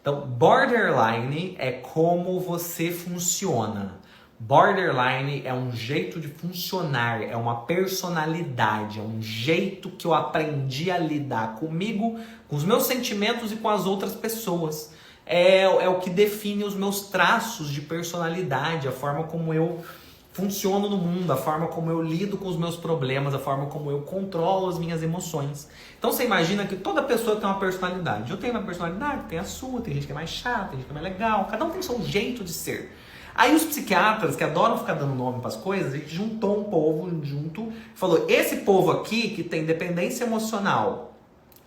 Então, borderline é como você funciona. Borderline é um jeito de funcionar, é uma personalidade, é um jeito que eu aprendi a lidar comigo, com os meus sentimentos e com as outras pessoas. É o que define os meus traços de personalidade, a forma como eu funciono no mundo, a forma como eu lido com os meus problemas, a forma como eu controlo as minhas emoções. Então você imagina que toda pessoa tem uma personalidade. Eu tenho uma personalidade, tem a sua, tem gente que é mais chata, tem gente que é mais legal, cada um tem seu jeito de ser. Aí os psiquiatras, que adoram ficar dando nome para as coisas, a gente juntou um povo junto e falou, esse povo aqui que tem dependência emocional,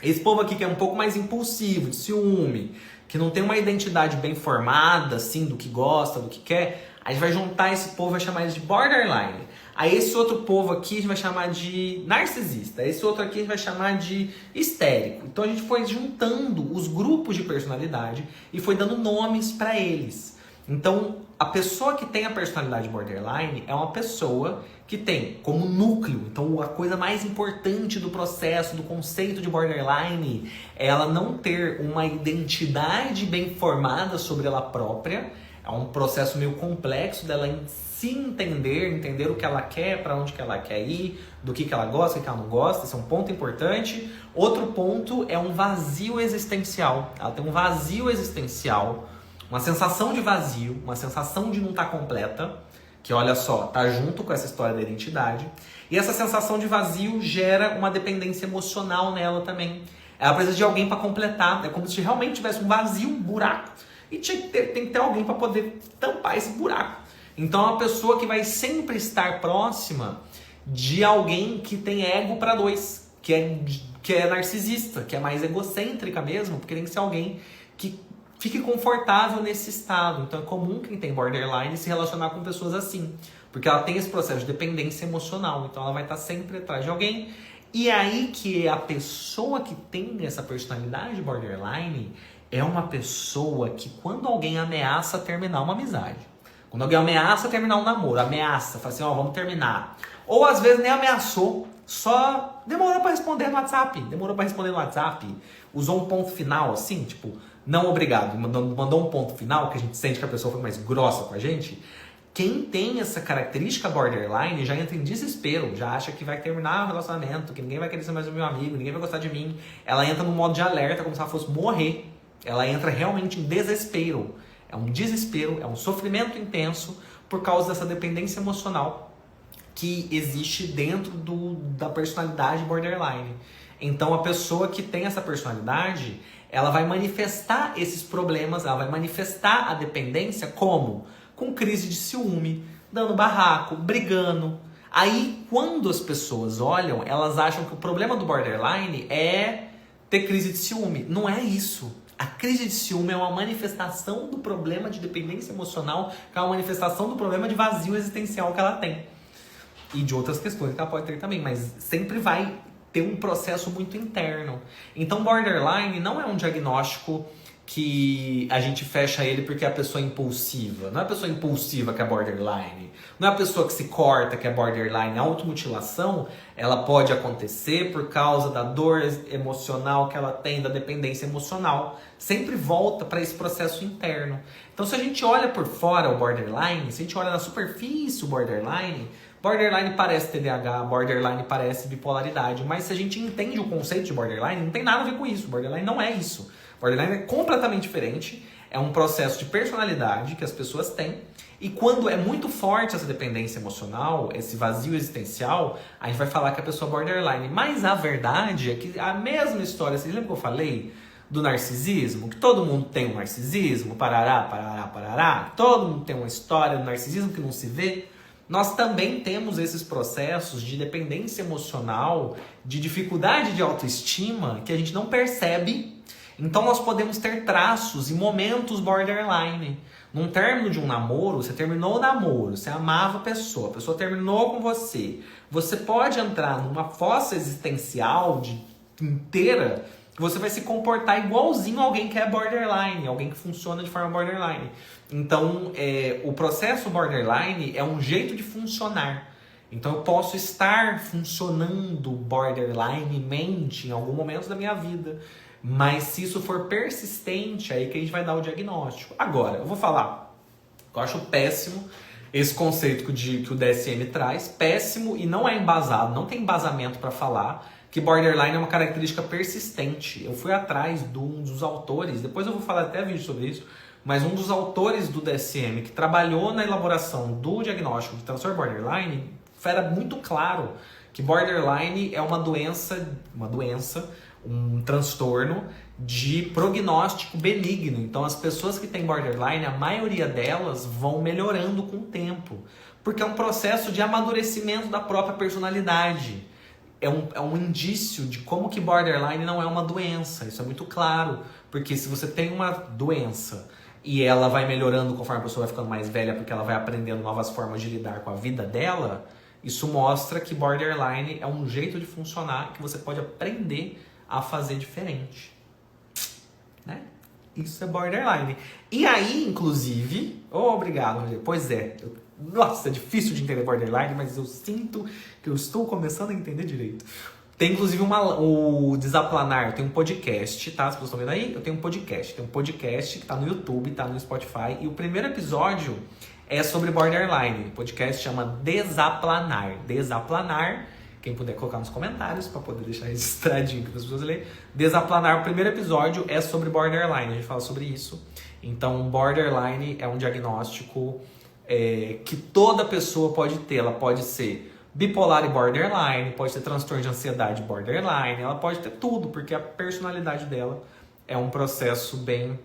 esse povo aqui que é um pouco mais impulsivo, de ciúme, que não tem uma identidade bem formada, assim, do que gosta, do que quer, a gente vai juntar esse povo e vai chamar eles de borderline. Aí esse outro povo aqui a gente vai chamar de narcisista. Esse outro aqui a gente vai chamar de histérico. Então a gente foi juntando os grupos de personalidade e foi dando nomes para eles. Então a pessoa que tem a personalidade borderline é uma pessoa que tem como núcleo, então a coisa mais importante do processo, do conceito de borderline, é ela não ter uma identidade bem formada sobre ela própria. É um processo meio complexo dela se entender o que ela quer, para onde que ela quer ir, do que ela gosta, do que ela não gosta. Esse é um ponto importante. Outro ponto é um vazio existencial. Ela tem um vazio existencial, uma sensação de vazio, uma sensação de não estar completa, que olha só, tá junto com essa história da identidade. E essa sensação de vazio gera uma dependência emocional nela também. Ela precisa de alguém para completar. É como se realmente tivesse um vazio, um buraco. E tem que ter alguém para poder tampar esse buraco. Então é uma pessoa que vai sempre estar próxima de alguém que tem ego para dois, que é narcisista, que é mais egocêntrica mesmo, porque tem que ser alguém que fique confortável nesse estado. Então é comum quem tem borderline se relacionar com pessoas assim, porque ela tem esse processo de dependência emocional, então ela vai estar sempre atrás de alguém. E aí que a pessoa que tem essa personalidade borderline é uma pessoa que quando alguém ameaça terminar uma amizade, quando alguém ameaça terminar um namoro, ameaça, fala assim, ó, vamos terminar. Ou às vezes nem ameaçou, só demorou para responder no WhatsApp, usou um ponto final assim, tipo, não obrigado, mandou um ponto final que a gente sente que a pessoa foi mais grossa com a gente. Quem tem essa característica borderline já entra em desespero, já acha que vai terminar o relacionamento, que ninguém vai querer ser mais meu amigo, ninguém vai gostar de mim. Ela entra no modo de alerta como se ela fosse morrer. Ela entra realmente em desespero. É um desespero, é um sofrimento intenso por causa dessa dependência emocional que existe dentro da personalidade borderline. Então a pessoa que tem essa personalidade, ela vai manifestar esses problemas, ela vai manifestar a dependência como? Com crise de ciúme, dando barraco, brigando. Aí quando as pessoas olham, elas acham que o problema do borderline é ter crise de ciúme. Não é isso. A crise de ciúme é uma manifestação do problema de dependência emocional, que é uma manifestação do problema de vazio existencial que ela tem. E de outras questões que ela pode ter também, mas sempre vai ter um processo muito interno. Então, borderline não é um diagnóstico que a gente fecha ele porque é a pessoa impulsiva. Não é a pessoa impulsiva que é borderline. Não é a pessoa que se corta que é borderline. A automutilação, ela pode acontecer por causa da dor emocional que ela tem, da dependência emocional. Sempre volta para esse processo interno. Então, se a gente olha por fora o borderline, se a gente olha na superfície o borderline parece TDAH, borderline parece bipolaridade. Mas se a gente entende o conceito de borderline, não tem nada a ver com isso. Borderline não é isso. Borderline é completamente diferente, é um processo de personalidade que as pessoas têm, e quando é muito forte essa dependência emocional, esse vazio existencial, a gente vai falar que a pessoa é borderline. Mas a verdade é que a mesma história, vocês lembram que eu falei do narcisismo? Que todo mundo tem um narcisismo, parará, todo mundo tem uma história do narcisismo que não se vê. Nós também temos esses processos de dependência emocional, de dificuldade de autoestima, que a gente não percebe. Então nós podemos ter traços e momentos borderline. Num término de um namoro, você terminou o namoro, você amava a pessoa terminou com você. Você pode entrar numa fossa existencial inteira, que você vai se comportar igualzinho a alguém que é borderline, alguém que funciona de forma borderline. Então, o processo borderline é um jeito de funcionar. Então eu posso estar funcionando borderline mente em algum momento da minha vida. Mas se isso for persistente, aí que a gente vai dar o diagnóstico. Agora, eu vou falar, eu acho péssimo esse conceito que o DSM traz, péssimo e não é embasado, não tem embasamento para falar que borderline é uma característica persistente. Eu fui atrás de um dos autores, depois eu vou falar até vídeo sobre isso, mas um dos autores do DSM que trabalhou na elaboração do diagnóstico de transtorno borderline, era muito claro que borderline é uma doença, um transtorno de prognóstico benigno. Então as pessoas que têm borderline, a maioria delas vão melhorando com o tempo, porque é um processo de amadurecimento da própria personalidade. É um indício de como que borderline não é uma doença. Isso é muito claro, porque se você tem uma doença e ela vai melhorando conforme a pessoa vai ficando mais velha, porque ela vai aprendendo novas formas de lidar com a vida dela, isso mostra que borderline é um jeito de funcionar que você pode aprender a fazer diferente, né? Isso é borderline. E aí, inclusive... Oh, obrigado, Rogério. Pois é. Nossa, é difícil de entender borderline, mas eu sinto que eu estou começando a entender direito. Tem, inclusive, o Desaplanar. Tem um podcast, tá? Se vocês estão vendo aí, eu tenho um podcast. Tem um podcast que tá no YouTube, tá no Spotify. E o primeiro episódio é sobre borderline. O podcast chama Desaplanar. Desaplanar. Quem puder colocar nos comentários para poder deixar registradinho para as pessoas lerem. Desaplanar, o primeiro episódio é sobre borderline, a gente fala sobre isso. Então, borderline é um diagnóstico que toda pessoa pode ter. Ela pode ser bipolar e borderline, pode ter transtorno de ansiedade borderline, ela pode ter tudo, porque a personalidade dela é um processo bem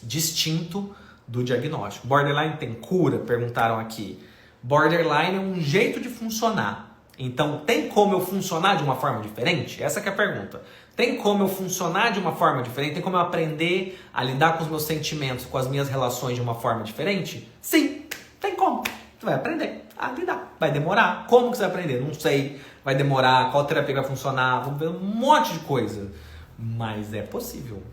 distinto do diagnóstico. Borderline tem cura? Perguntaram aqui. Borderline é um jeito de funcionar. Então, tem como eu funcionar de uma forma diferente? Essa que é a pergunta. Tem como eu funcionar de uma forma diferente? Tem como eu aprender a lidar com os meus sentimentos, com as minhas relações de uma forma diferente? Sim, tem como. Você vai aprender a lidar. Vai demorar. Como que você vai aprender? Não sei. Vai demorar. Qual terapia vai funcionar? Vamos ver um monte de coisa. Mas é possível.